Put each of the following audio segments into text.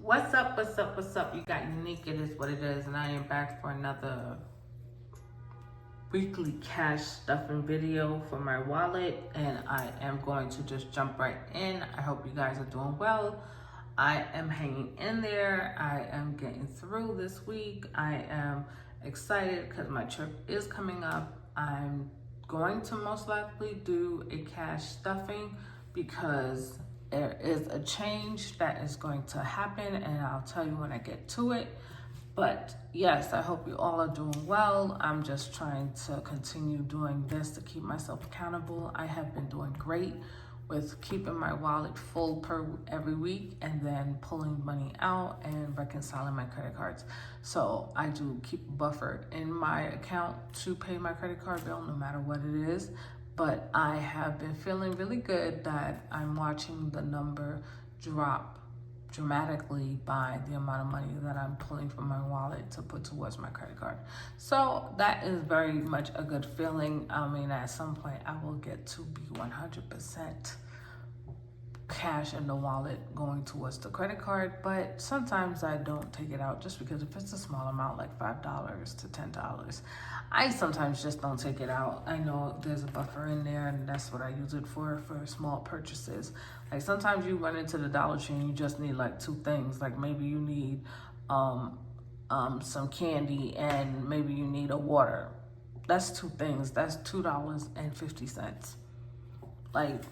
What's up, what's up, what's up? You got Unique, it is what it is, and I am back for another weekly cash stuffing video for my wallet, and I am going to just jump right in. I hope you guys are doing well. I am hanging in there. I am getting through this week. I am excited because my trip is coming up. I'm going to most likely do a cash stuffing because there is a change that is going to happen, and I'll tell you when I get to it. But yes, I hope you all are doing well. I'm just trying to continue doing this to keep myself accountable. I have been doing great with keeping my wallet full per every week and then pulling money out and reconciling my credit cards. So I do keep a buffer in my account to pay my credit card bill no matter what it is. But I have been feeling really good that I'm watching the number drop dramatically by the amount of money that I'm pulling from my wallet to put towards my credit card. So that is very much a good feeling. I mean, at some point I will get to be 100% cash in the wallet going towards the credit card, but sometimes I don't take it out just because if it's a small amount like $5 to $10, I sometimes just don't take it out. I know there's a buffer in there and that's what I use it for small purchases. Like sometimes you run into the Dollar Tree and you just need like two things. Like maybe you need some candy and maybe you need a water. That's two things. That's $2.50. Like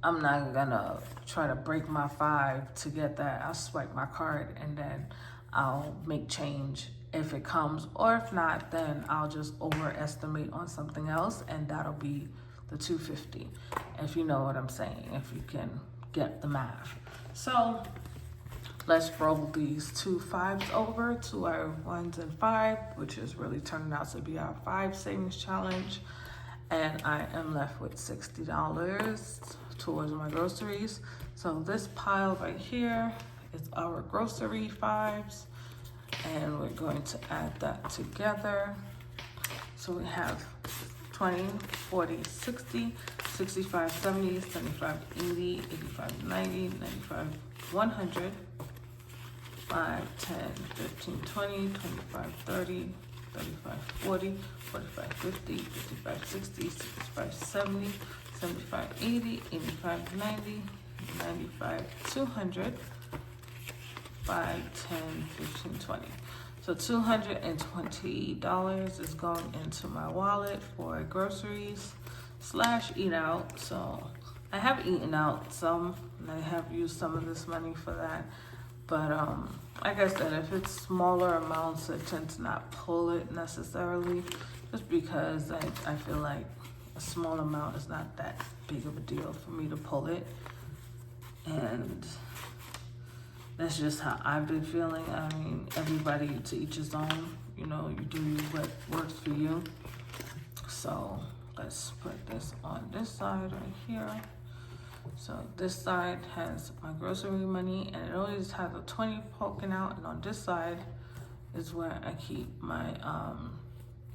I'm not gonna try to break my $5 to get that. I'll swipe my card and then I'll make change if it comes, or if not, then I'll just overestimate on something else and that'll be the $2.50, if you know what I'm saying, if you can get the math. So let's roll these two fives over to our ones and five, which is really turning out to be our 5 savings challenge. And I am left with $60 towards my groceries. So this pile right here is our grocery fives, and we're going to add that together. So we have 20, 40, 60, 65, 70, 75, 80, 85, 90, 95, 100, 5, 10, 15, 20, 25, 30, 35, 40, 45, 50, 55, 60, 65, 70, 75, 80, 85, 90, 95, 200, 5, 10, 15, 20. So $220 is going into my wallet for groceries / eat out. So I have eaten out some, and I have used some of this money for that. But like I said, if it's smaller amounts, I tend to not pull it necessarily, just because I feel like a small amount is not that big of a deal for me to pull it. And that's just how I've been feeling. I mean, everybody to each his own. You know, you do what works for you. So let's put this on this side right here. So this side has my grocery money, and it always has a 20 poking out, and on this side is where I keep my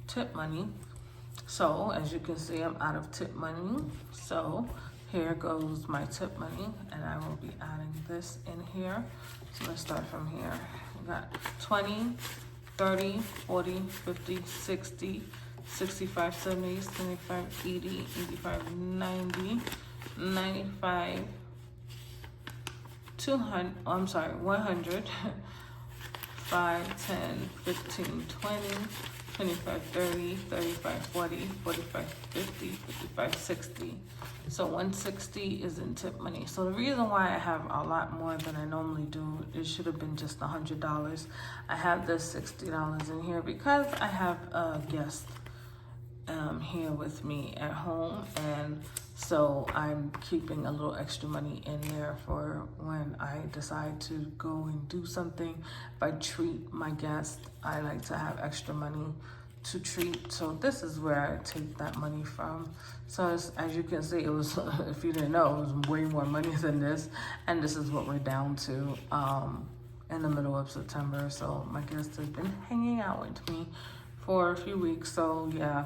tip money. So as you can see, I'm out of tip money. So here goes my tip money, and I will be adding this in here. So let's start from here. We got 20, 30, 40, 50, 60, 65, 70, 75, 80, 85, 90, 95, 200, I'm sorry, 100, 5, 10, 15, 20, 25, 30, 35, 40, 45, 50, 55, 60. So 160 is in tip money. So the reason why I have a lot more than I normally do, it should have been just $100. I have this $60 in here because I have a guest here with me at home, and so I'm keeping a little extra money in there for when I decide to go and do something. If I treat my guest, I like to have extra money to treat. So this is where I take that money from. So as you can see, it was, if you didn't know, it was way more money than this, and this is what we're down to in the middle of September. So my guest has been hanging out with me for a few weeks. So yeah,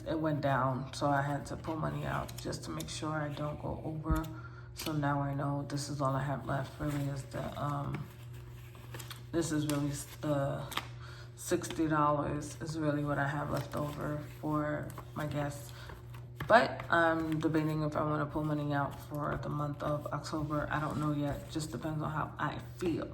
it went down, so I had to pull money out just to make sure I don't go over. So now I know this is all I have left really is the this is really the $60 is really what I have left over for my guests. But I'm debating if I want to pull money out for the month of October. I don't know yet. Just depends on how I feel.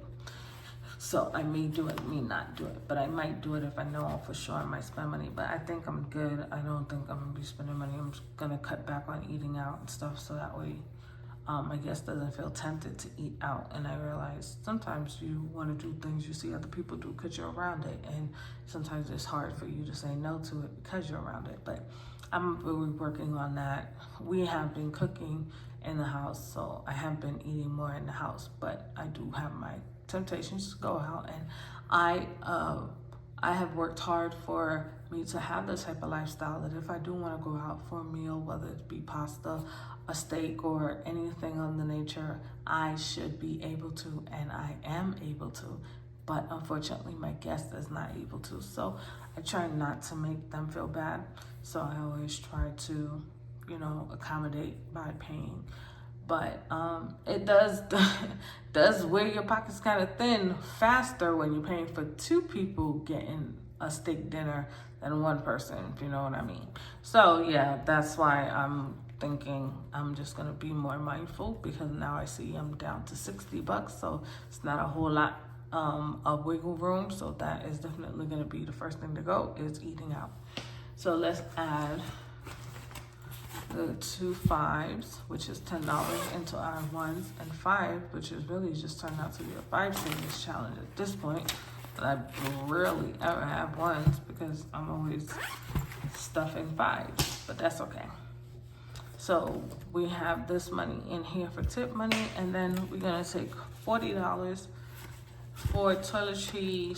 So I may do it, may not do it. But I might do it if I know for sure I might spend money. But I think I'm good. I don't think I'm going to be spending money. I'm just going to cut back on eating out and stuff so that way I guess doesn't feel tempted to eat out. And I realize sometimes you want to do things you see other people do because you're around it. And sometimes it's hard for you to say no to it because you're around it. But I'm really working on that. We have been cooking in the house, so I have been eating more in the house, but I do have my temptations to go out. And I have worked hard for me to have this type of lifestyle that if I do want to go out for a meal, whether it be pasta, a steak, or anything of the nature, I should be able to, and I am able to. But unfortunately, my guest is not able to. So I try not to make them feel bad. So I always try to, accommodate by paying. But it does wear your pockets kind of thin faster when you're paying for two people getting a steak dinner than one person, if you know what I mean. So yeah, that's why I'm thinking I'm just gonna be more mindful, because now I see I'm down to $60, so it's not a whole lot of wiggle room. So that is definitely gonna be the first thing to go, is eating out. So let's add the 2 5s, which is $10, into our 1s and 5, which is really just turned out to be a 5 savings challenge at this point. But I rarely ever have 1s because I'm always stuffing 5s, but that's okay. So we have this money in here for tip money, and then we're gonna take $40 for toiletry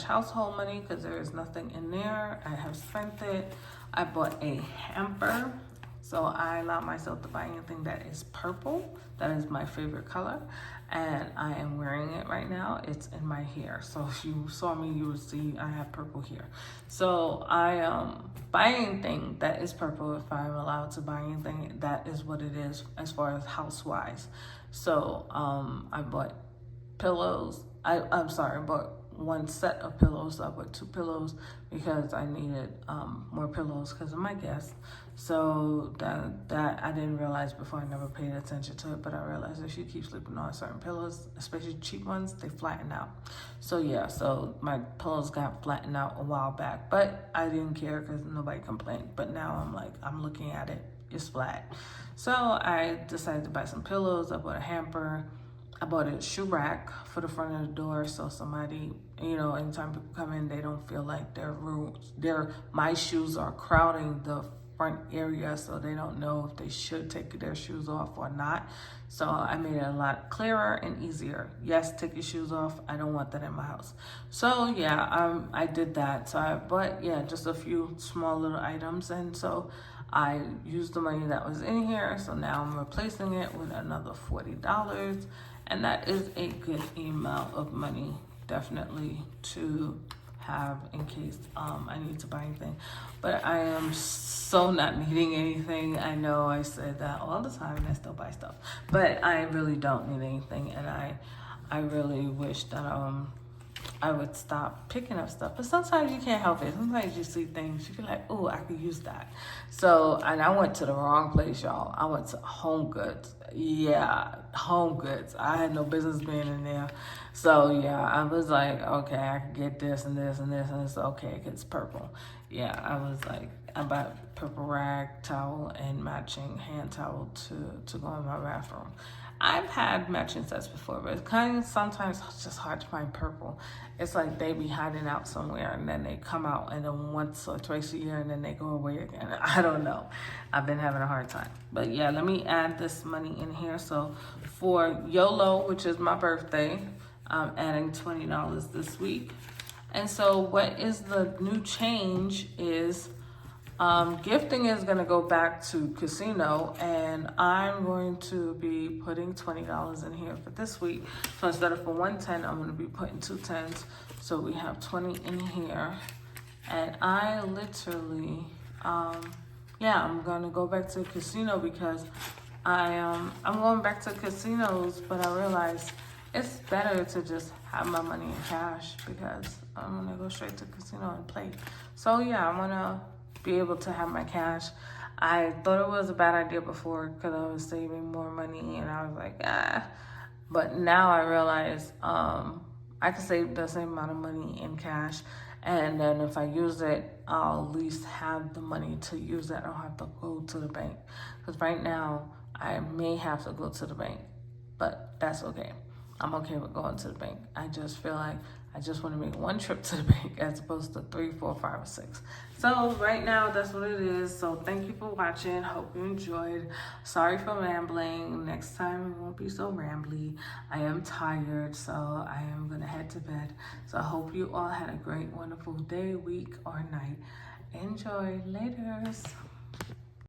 / household money, because there is nothing in there. I have spent it. I bought a hamper, so I allow myself to buy anything that is purple. That is my favorite color, and I am wearing it right now. It's in my hair, so if you saw me, you would see I have purple hair. So I buy anything that is purple. If I'm allowed to buy anything, that is what it is as far as house-wise. So I bought pillows. I bought one set of pillows. So I bought 2 pillows because I needed more pillows because of my guests. So that I didn't realize before. I never paid attention to it, but I realized if you keep sleeping on certain pillows, especially cheap ones, they flatten out. So yeah, so my pillows got flattened out a while back, but I didn't care because nobody complained. But now I'm looking at it, it's flat. So I decided to buy some pillows. I bought a hamper. I bought a shoe rack for the front of the door, so somebody, anytime people come in, they don't feel like my shoes are crowding the front area, so they don't know if they should take their shoes off or not. So I made it a lot clearer and easier. Yes, take your shoes off. I don't want that in my house. So yeah, I did that. So I bought, just a few small little items, and so I used the money that was in here. So now I'm replacing it with another $40. And that is a good amount of money, definitely, to have in case I need to buy anything. But I am so not needing anything. I know I said that all the time and I still buy stuff. But I really don't need anything, and I really wish that I would stop picking up stuff. But sometimes you can't help it. Sometimes you see things, you feel like, oh, I could use that. So, and I went to the wrong place, y'all. I went to Home Goods. Yeah, Home Goods. I had no business being in there. So, yeah, I was like, okay, I could get this and this and this, and it's okay because it's purple. Yeah, I was like, I bought purple rag, towel, and matching hand towel to go in my bathroom. I've had matching sets before, but it's kind of sometimes it's just hard to find purple. It's like they be hiding out somewhere and then they come out and then once or twice a year and then they go away again. I don't know. I've been having a hard time. But yeah, let me add this money in here. So for YOLO, which is my birthday, I'm adding $20 this week. And so what is the new change is gifting is going to go back to casino, and I'm going to be putting $20 in here for this week. So instead of for 110, I'm going to be putting 2 10s. So we have 20 in here, and I literally, I'm going to go back to casino because I'm going back to casinos, but I realized it's better to just have my money in cash because I'm gonna go straight to the casino and play. So yeah, I wanna be able to have my cash. I thought it was a bad idea before because I was saving more money and I was like, ah. But now I realize I can save the same amount of money in cash. And then if I use it, I'll at least have the money to use it. I don't have to go to the bank. Because right now, I may have to go to the bank. But that's okay. I'm okay with going to the bank. I just feel like I just want to make one trip to the bank as opposed to 3, 4, 5, or 6. So right now, that's what it is. So thank you for watching. Hope you enjoyed. Sorry for rambling. Next time it won't be so rambly. I am tired, so I am going to head to bed. So I hope you all had a great, wonderful day, week, or night. Enjoy. Laters.